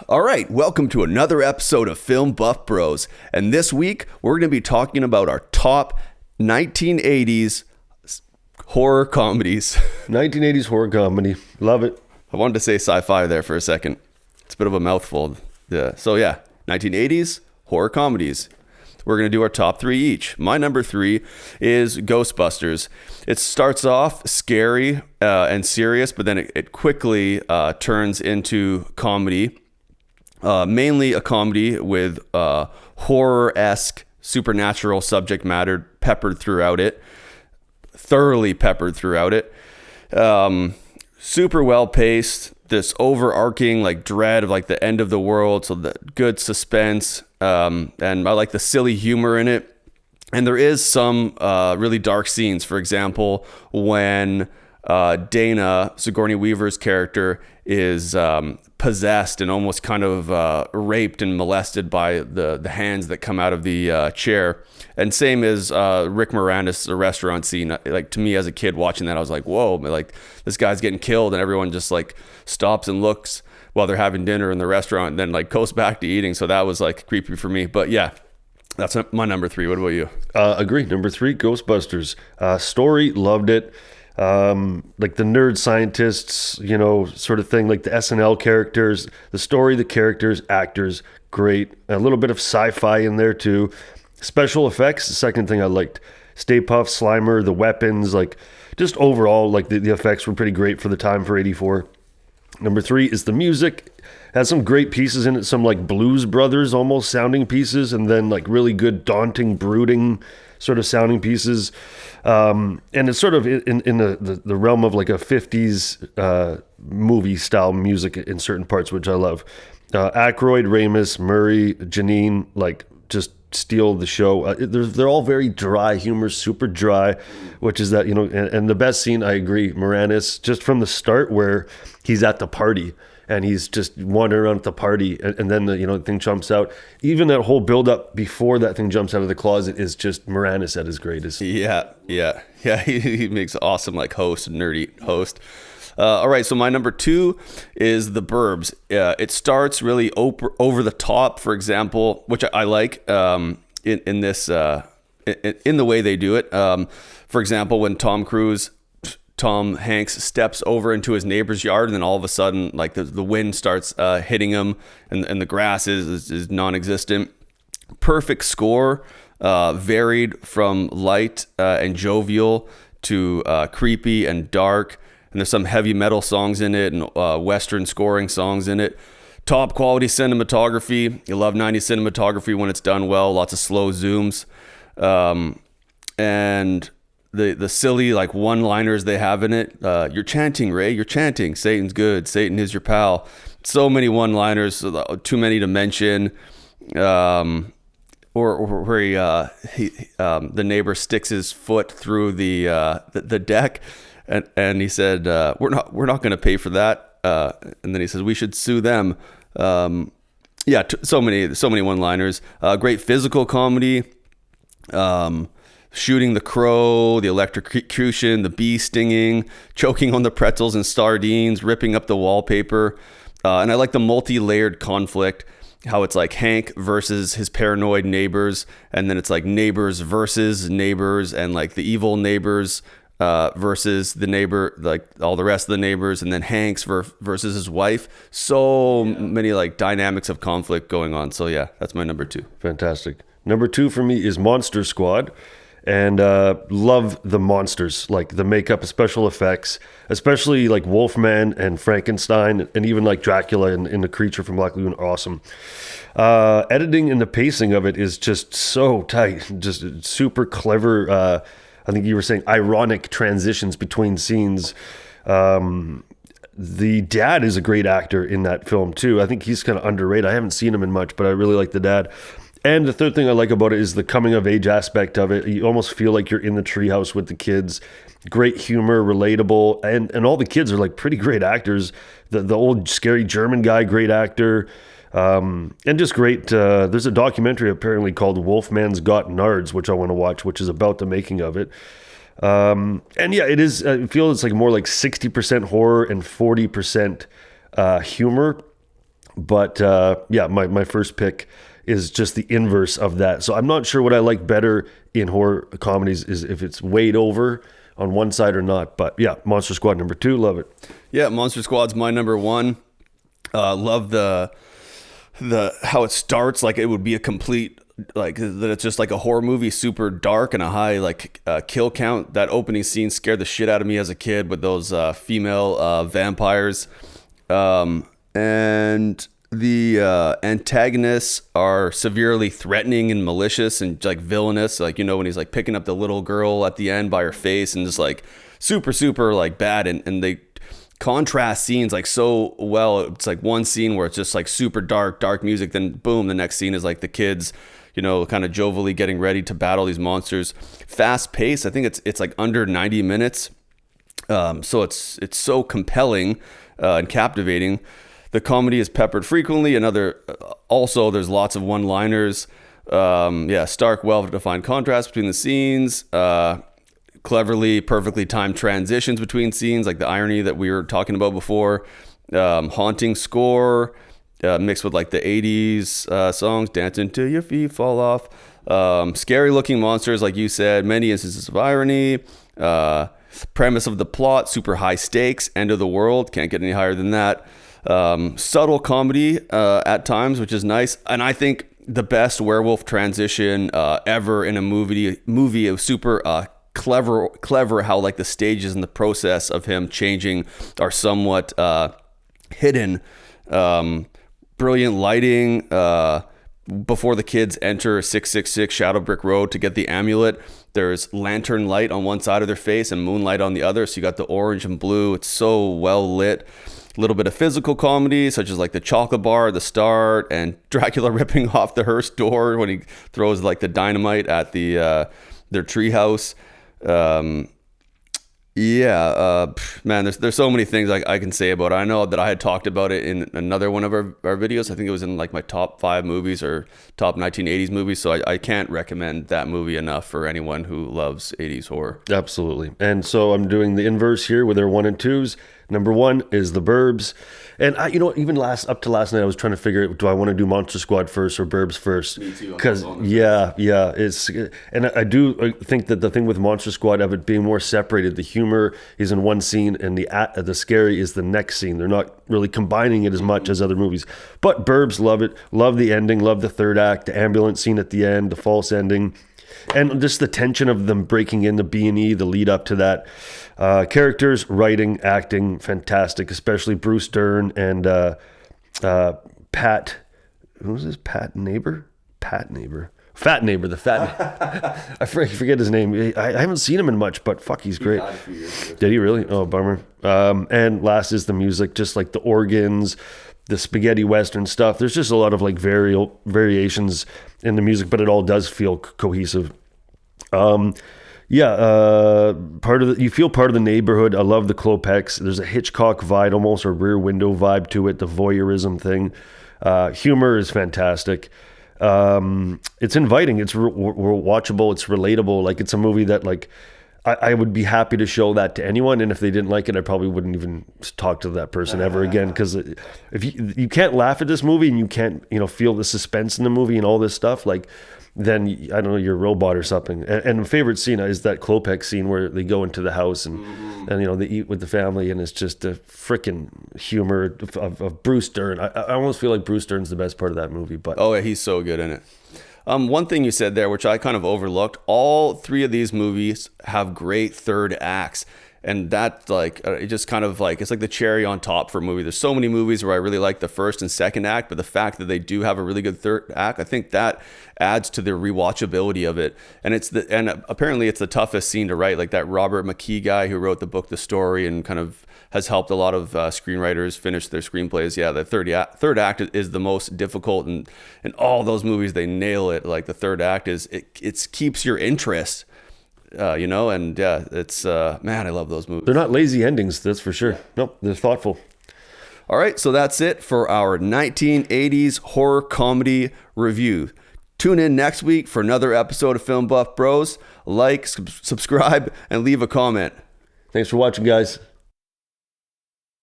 All right, welcome to another episode of Film Buff Bros. And this week, we're going to be talking about our top 1980s horror comedies. 1980s horror comedy. Love it. I wanted to say sci-fi there for a second. It's a bit of a mouthful. So yeah, 1980s horror comedies. We're going to do our top three each. My number three is Ghostbusters. It starts off scary and serious, but then it quickly turns into comedy. Mainly a comedy with horror-esque supernatural subject matter peppered throughout it. Thoroughly peppered throughout it. Super well paced. This overarching like dread of like the end of the world. So the good suspense. And I like the silly humor in it. And there is some really dark scenes. For example, when Dana, Sigourney Weaver's character, is possessed and almost kind of raped and molested by the hands that come out of the chair. And same as Rick Moranis, the restaurant scene. Like, to me as a kid watching that, I was like, whoa, like this guy's getting killed, and everyone just like stops and looks while they're having dinner in the restaurant and then like goes back to eating. So that was like creepy for me. But yeah, that's my number three. What about you? Agree. Number three, Ghostbusters. Story, loved it. Like the nerd scientists, sort of thing, like the SNL characters, the story, the characters, actors, great. A little bit of sci-fi in there too. Special effects, the second thing I liked. Stay Puft, Slimer, the weapons, like just overall, like the effects were pretty great for the time for 84. Number three is the music. Has some great pieces in it, some like Blues Brothers almost sounding pieces, and then like really good, daunting, brooding sort of sounding pieces. And it's sort of in the realm of like a 50s movie style music in certain parts, which I love. Aykroyd, Ramis, Murray, Janine, like just steal the show. They're all very dry humor, super dry, which is that, and the best scene, I agree, Moranis, just from the start where he's at the party and he's just wandering around at the party, and then the thing jumps out. Even that whole build up before that thing jumps out of the closet is just Moranis at his greatest. Yeah. He makes awesome like host, nerdy host. All right, so my number two is The Burbs. It starts really over the top, for example, which I like in this in the way they do it. For example, when Tom Hanks steps over into his neighbor's yard, and then all of a sudden, like the wind starts hitting him, and the grass is non-existent. Perfect score, varied from light and jovial to creepy and dark. And there's some heavy metal songs in it, and Western scoring songs in it. Top quality cinematography. You love 90s cinematography when it's done well. Lots of slow zooms. And the silly like one-liners they have in it. You're chanting, Ray. You're chanting. Satan's good. Satan is your pal. So many one-liners. Too many to mention. Or where the neighbor sticks his foot through the deck. And he said, we're not going to pay for that. And then he says, we should sue them. So many one-liners. Great physical comedy. Shooting the crow, the electrocution, the bee stinging, choking on the pretzels and sardines, ripping up the wallpaper. And I like the multi-layered conflict, how it's like Hank versus his paranoid neighbors. And then it's like neighbors versus neighbors, and like the evil neighbors versus the neighbor, like all the rest of the neighbors, and then Hanks versus his wife. So many like dynamics of conflict going on. So yeah, that's my number two. Fantastic. Number two for me is Monster Squad. And love the monsters, like the makeup, special effects, especially like Wolfman and Frankenstein, and even like Dracula and the creature from Black Lagoon. Awesome. Editing and the pacing of it is just so tight, just super clever. I think you were saying ironic transitions between scenes. The dad is a great actor in that film too. I think he's kind of underrated. I haven't seen him in much, but I really like the dad. And the third thing I like about it is the coming of age aspect of it. You almost feel like you're in the treehouse with the kids. Great humor, relatable, and all the kids are like pretty great actors. The old scary German guy, great actor. And just great. There's a documentary apparently called Wolfman's Got Nards, which I want to watch, which is about the making of it. And yeah, it is. I feel it's like more like 60% horror and 40% humor. But yeah, my first pick is just the inverse of that. So I'm not sure what I like better in horror comedies is if it's weighed over on one side or not. But yeah, Monster Squad number 2, love it. Yeah, Monster Squad's my number 1. Love the how it starts, like it would be a complete, like that it's just like a horror movie, super dark and a high like kill count. That opening scene scared the shit out of me as a kid with those female vampires. And the antagonists are severely threatening and malicious and like villainous, like, you know, when he's like picking up the little girl at the end by her face and just like super like bad, and they contrast scenes like so well. It's like one scene where it's just like super dark music, then boom, the next scene is like the kids, you know, kind of jovially getting ready to battle these monsters. Fast paced. I think it's like under 90 minutes. So it's so compelling and captivating. The comedy is peppered frequently. Also there's lots of one-liners. Stark, well-defined contrast between the scenes. Cleverly, perfectly timed transitions between scenes, like the irony that we were talking about before. Haunting score, mixed with like the 80s songs, Dancing Till Your Feet Fall Off. Scary looking monsters, like you said, many instances of irony. Premise of the plot, super high stakes, end of the world, can't get any higher than that. Subtle comedy at times, which is nice. And I think the best werewolf transition ever in a movie of super clever how like the stages and the process of him changing are somewhat hidden. Brilliant lighting before the kids enter 666 Shadow Brick Road to get the amulet. There's lantern light on one side of their face and moonlight on the other, so you got the orange and blue. It's so well lit. A little bit of physical comedy, such as like the chocolate bar at the start and Dracula ripping off the hearse door when he throws like the dynamite at the their treehouse. Man, there's so many things I can say about it. I know that I had talked about it in another one of our videos. I think it was in like my top 5 movies or top 1980s movies. So I can't recommend that movie enough for anyone who loves 80s horror. Absolutely. And so I'm doing the inverse here with their 1 and 2s. Number 1 is The Burbs. And I, even up to last night, I was trying to figure out, do I want to do Monster Squad first or Burbs first? Me too. Because and I do think that the thing with Monster Squad of it being more separated, the humor is in one scene and the scary is the next scene. They're not really combining it as much as other movies. But Burbs, love it. Love the ending. Love the third act, the ambulance scene at the end, the false ending. And just the tension of them breaking into B&E, the lead up to that. Characters, writing, acting, fantastic, especially Bruce Dern and Pat. Who's this? Fat Neighbor, the fat. I forget his name. I haven't seen him in much, but fuck, he's great. Did he really? Oh, bummer. And last is the music, just like the organs, the spaghetti western stuff. There's just a lot of like variations in the music, but it all does feel cohesive. You feel part of the neighborhood. I love the Klopex. There's a Hitchcock vibe, almost a Rear Window vibe to it, the voyeurism thing. Humor is fantastic. It's inviting. It's watchable. It's relatable. Like, it's a movie that like I would be happy to show that to anyone, and if they didn't like it, I probably wouldn't even talk to that person ever again. Because if you can't laugh at this movie and you can't feel the suspense in the movie and all this stuff, like, then I don't know, you're a robot or something. And my favorite scene is that Klopex scene where they go into the house and they eat with the family, and it's just a freaking humor of Bruce Dern. I almost feel like Bruce Dern's the best part of that movie. But oh yeah, he's so good in it. One thing you said there, which I kind of overlooked, all 3 of these movies have great third acts. And that, like, it just kind of like, it's like the cherry on top for a movie. There's so many movies where I really like the first and second act, but the fact that they do have a really good third act, I think that adds to the rewatchability of it. And apparently it's the toughest scene to write. Like that Robert McKee guy who wrote the book, The Story, and kind of has helped a lot of screenwriters finish their screenplays. Yeah, the third act is the most difficult, and in all those movies they nail it. Like the third act it keeps your interest. And yeah, it's man, I love those movies. They're not lazy endings, that's for sure. Nope, they're thoughtful. All right, so that's it for our 1980s horror comedy review. Tune in next week for another episode of Film Buff Bros. Like, subscribe, and leave a comment. Thanks for watching, guys.